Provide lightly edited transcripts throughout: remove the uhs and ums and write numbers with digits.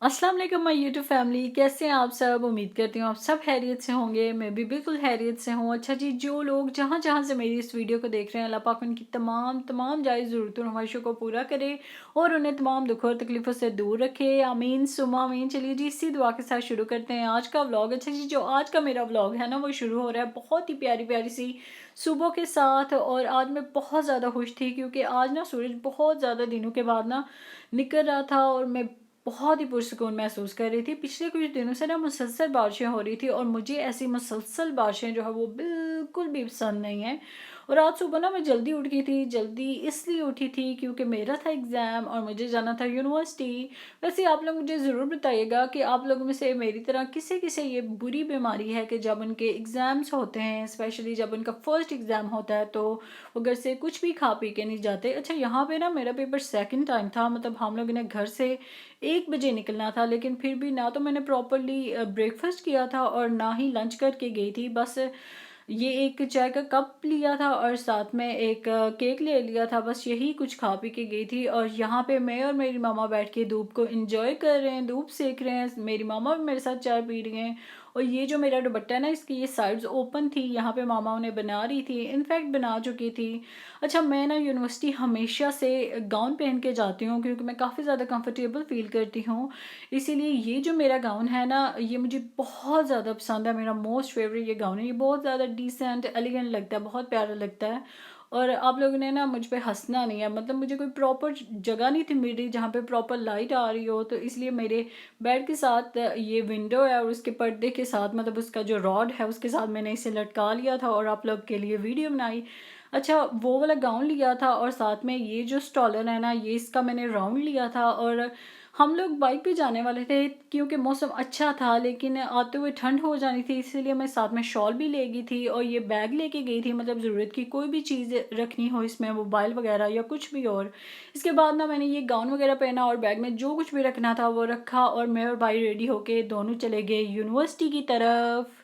अस्सलाम वालेकुम my YouTube family, कैसे हैं आप सब। उम्मीद करती हूँ आप सब खैरियत से होंगे। मैं भी बिल्कुल खैरियत से हूँ। अच्छा जी, जो लोग जहाँ जहाँ से मेरी इस वीडियो को देख रहे हैं, अल्लाह पाक उनकी तमाम तमाम जायज़ ज़रूरतों और ख्वाहिशों को पूरा करे और उन्हें तमाम दुखों और तकलीफ़ों से दूर रखे। आमीन सुम्मा आमीन। चलिए जी, इसी दुआ के साथ शुरू करते हैं आज का व्लॉग। अच्छा जी, जो आज का मेरा व्लॉग है ना, वो शुरू हो रहा है बहुत ही प्यारी प्यारी सी सुबह के साथ। और आज मैं बहुत ज़्यादा खुश थी क्योंकि आज ना सूरज बहुत ज़्यादा दिनों के बाद ना निकल रहा था और मैं बहुत ही पुरसुकून महसूस कर रही थी। पिछले कुछ दिनों से ना मुसलसल बारिशें हो रही थी और मुझे ऐसी मुसलसल बारिशें जो है वो बिल्कुल भी पसंद नहीं है। और आज सुबह ना मैं जल्दी उठ गई थी। जल्दी इसलिए उठी थी क्योंकि मेरा था एग्ज़ाम और मुझे जाना था यूनिवर्सिटी। वैसे आप लोग मुझे ज़रूर बताइएगा कि आप लोगों में से मेरी तरह किसे किसे ये बुरी बीमारी है कि जब उनके एग्ज़ाम्स होते हैं, स्पेशली जब उनका फर्स्ट एग्ज़ाम होता है, तो वो घर से कुछ भी खा पी के नहीं जाते। अच्छा, यहाँ पे ना मेरा पेपर सेकंड टाइम था। मतलब हम लोगों ने घर से 1 बजे निकलना था, लेकिन फिर भी ना तो मैंने प्रॉपरली ब्रेकफास्ट किया था और ना ही लंच करके गई थी। बस ये एक चाय का कप लिया था और साथ में एक केक ले लिया था। बस यही कुछ खा पी के गई थी। और यहाँ पे मैं और मेरी मामा बैठ के धूप को एंजॉय कर रहे हैं, धूप सेक रहे हैं। मेरी मामा भी मेरे साथ चाय पी रही हैं। और ये जो मेरा दुपट्टा है ना, इसकी ये साइड्स ओपन थी। यहाँ पे मामा उन्हें बना रही थी, इनफैक्ट बना चुकी थी। अच्छा, मैं ना यूनिवर्सिटी हमेशा से गाउन पहन के जाती हूँ क्योंकि मैं काफ़ी ज़्यादा कंफर्टेबल फ़ील करती हूँ। इसीलिए ये जो मेरा गाउन है ना, ये मुझे बहुत ज़्यादा पसंद है। मेरा मोस्ट फेवरेट ये गाउन है। ये बहुत ज़्यादा डिसेंट एलिगेंट लगता है, बहुत प्यारा लगता है। और आप लोगों ने ना मुझ पे हंसना नहीं है। मतलब मुझे कोई प्रॉपर जगह नहीं थी मिली जहाँ पे प्रॉपर लाइट आ रही हो, तो इसलिए मेरे बेड के साथ ये विंडो है और उसके पर्दे के साथ, मतलब उसका जो रॉड है उसके साथ मैंने इसे लटका लिया था और आप लोग के लिए वीडियो बनाई। अच्छा, वो वाला गाउन लिया था और साथ में ये जो स्टॉलर है ना, ये इसका मैंने राउंड लिया था। और हम लोग बाइक पे जाने वाले थे क्योंकि मौसम अच्छा था, लेकिन आते हुए ठंड हो जानी थी, इसीलिए मैं साथ में शॉल भी ले गई थी और ये बैग लेके गई थी। मतलब ज़रूरत की कोई भी चीज़ रखनी हो इसमें, मोबाइल वगैरह या कुछ भी और। इसके बाद ना मैंने ये गाउन वगैरह पहना और बैग में जो कुछ भी रखना था वो रखा और मैं और भाई रेडी होके दोनों चले गए यूनिवर्सिटी की तरफ।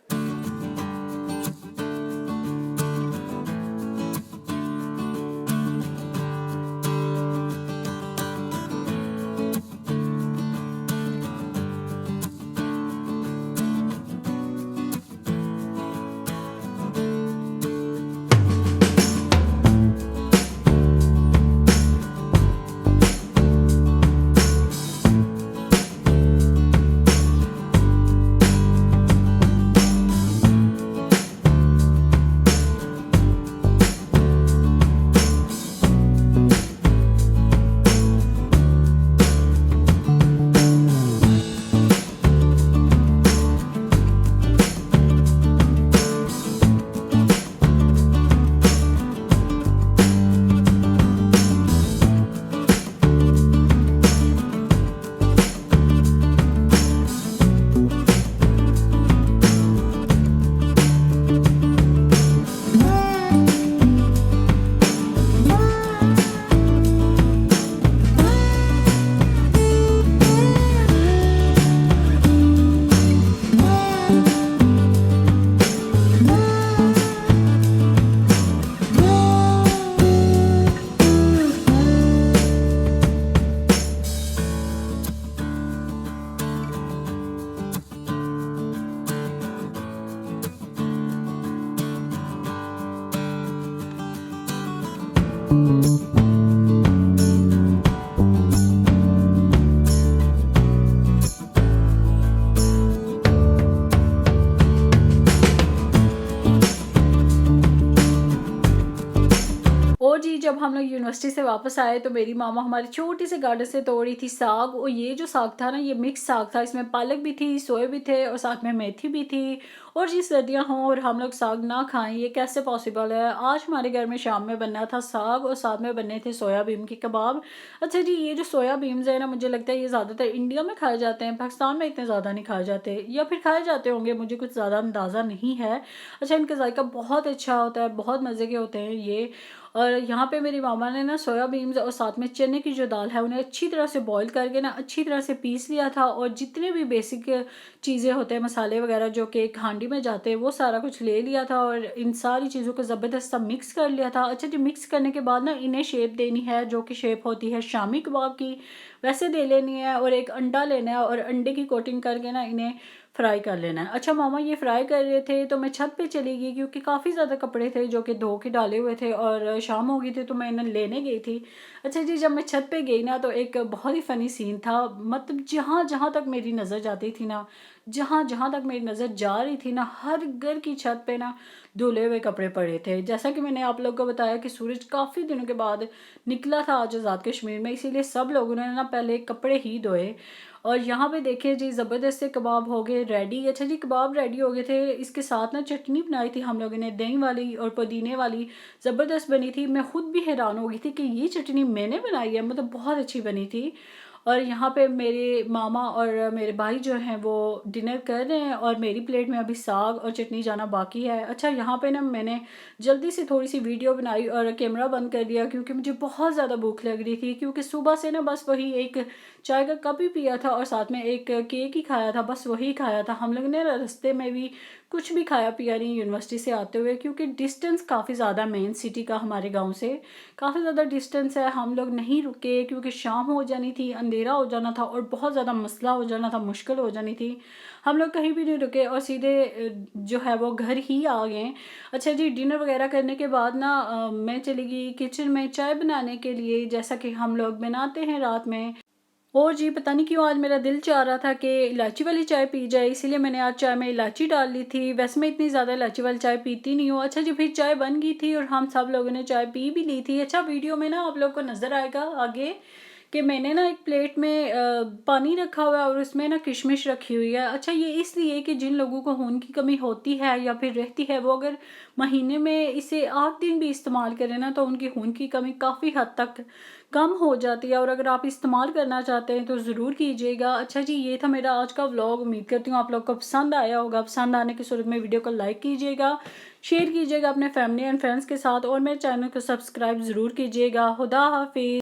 और जी, जब हम लोग यूनिवर्सिटी से वापस आए तो मेरी मामा हमारी छोटी से गार्डन से तोड़ी थी साग। और ये जो साग था ना, ये मिक्स साग था। इसमें पालक भी थी, सोए भी थे और साथ में मेथी भी थी। और जी, सर्दियाँ हों और हम लोग साग ना खाएं, ये कैसे पॉसिबल है। आज हमारे घर में शाम में बनना था साग और साथ में बनने थे सोयाबीन के कबाब। अच्छा जी, ये जो सोयाबीन्स है ना, मुझे लगता है ये ज़्यादातर इंडिया में खाए जाते हैं, पाकिस्तान में इतने ज़्यादा नहीं खाए जाते, या फिर खाए जाते होंगे, मुझे कुछ ज़्यादा अंदाज़ा नहीं है। अच्छा, इनका जायका बहुत अच्छा होता है, बहुत मज़े के होते हैं ये। और यहाँ पे मेरी मामा ने ना सोयाबीन्स और साथ में चने की जो दाल है उन्हें अच्छी तरह से बॉईल करके ना अच्छी तरह से पीस लिया था। और जितने भी बेसिक चीज़ें होते हैं, मसाले वगैरह जो कि एक हांडी में जाते हैं, वो सारा कुछ ले लिया था और इन सारी चीज़ों को ज़बरदस्त सा मिक्स कर लिया था। अच्छा जी, मिक्स करने के बाद ना इन्हें शेप देनी है, जो कि शेप होती है शामी कबाब की। वैसे दे लेनी है, और एक अंडा लेना है और अंडे की कोटिंग करके ना इन्हें फ्राई कर लेना है। अच्छा मामा ये फ्राई कर रहे थे तो मैं छत पे चली गई, क्योंकि काफ़ी ज़्यादा कपड़े थे जो कि धो के डाले हुए थे और शाम हो गई थी, तो मैं इन्हें लेने गई थी। अच्छा जी, जब मैं छत पे गई ना तो एक बहुत ही फ़नी सीन था। मतलब जहाँ जहाँ तक मेरी नज़र जाती थी ना, जहाँ जहाँ तक मेरी नज़र जा रही थी ना, हर घर की छत पे ना धुले हुए कपड़े पड़े थे। जैसा कि मैंने आप लोगों को बताया कि सूरज काफ़ी दिनों के बाद निकला था आज आज़ाद कश्मीर में, इसीलिए सब लोगों ने ना पहले कपड़े ही धोए। और यहाँ पे देखिए जी, ज़बरदस्त से कबाब हो गए रेडी। अच्छा जी, कबाब रेडी हो गए थे, इसके साथ ना चटनी बनाई थी हम लोगों ने, दही वाली और पुदीने वाली, ज़बरदस्त बनी थी। मैं खुद भी हैरान हो गई थी कि ये चटनी मैंने बनाई है, मतलब बहुत अच्छी बनी थी। और यहाँ पे मेरे मामा और मेरे भाई जो हैं वो डिनर कर रहे हैं, और मेरी प्लेट में अभी साग और चटनी जाना बाकी है। अच्छा यहाँ पे ना मैंने जल्दी से थोड़ी सी वीडियो बनाई और कैमरा बंद कर दिया, क्योंकि मुझे बहुत ज़्यादा भूख लग रही थी, क्योंकि सुबह से ना बस वही एक चाय का कप ही पिया था और साथ में एक केक ही खाया था, बस वही खाया था। हम लोग ने रास्ते में भी कुछ भी खाया पिया नहीं यूनिवर्सिटी से आते हुए, क्योंकि डिस्टेंस काफ़ी ज़्यादा मेन सिटी का हमारे गांव से काफ़ी ज़्यादा डिस्टेंस है। हम लोग नहीं रुके, क्योंकि शाम हो जानी थी, अंधेरा हो जाना था और बहुत ज़्यादा मसला हो जाना था, मुश्किल हो जानी थी। हम लोग कहीं भी नहीं रुके और सीधे जो है वो घर ही आ गए। अच्छा जी, डिनर वगैरह करने के बाद ना मैं चली गई किचन में चाय बनाने के लिए, जैसा कि हम लोग बनाते हैं रात में। और जी पता नहीं क्यों आज मेरा दिल चाह रहा था कि इलायची वाली चाय पी जाए, इसीलिए मैंने आज चाय में इलायची डाल ली थी। वैसे मैं इतनी ज़्यादा इलायची वाली चाय पीती नहीं हूँ। अच्छा जी, फिर चाय बन गई थी और हम सब लोगों ने चाय पी भी ली थी। अच्छा वीडियो में ना आप लोग को नज़र आएगा आगे कि मैंने ना एक प्लेट में पानी रखा हुआ है और उसमें ना किशमिश रखी हुई है। अच्छा ये इसलिए कि जिन लोगों को खून की कमी होती है या फिर रहती है, वो अगर महीने में इसे 8 दिन भी इस्तेमाल करें ना तो उनकी खून की कमी काफ़ी हद तक कम हो जाती है। और अगर आप इस्तेमाल करना चाहते हैं तो ज़रूर कीजिएगा। अच्छा जी, ये था मेरा आज का व्लॉग। उम्मीद करती हूँ आप लोग को पसंद आया होगा। पसंद आने की सूरत में वीडियो को लाइक कीजिएगा, शेयर कीजिएगा अपने फैमिली एंड फ्रेंड्स के साथ, और मेरे चैनल को सब्सक्राइब ज़रूर कीजिएगा। खुदा हाफिज़।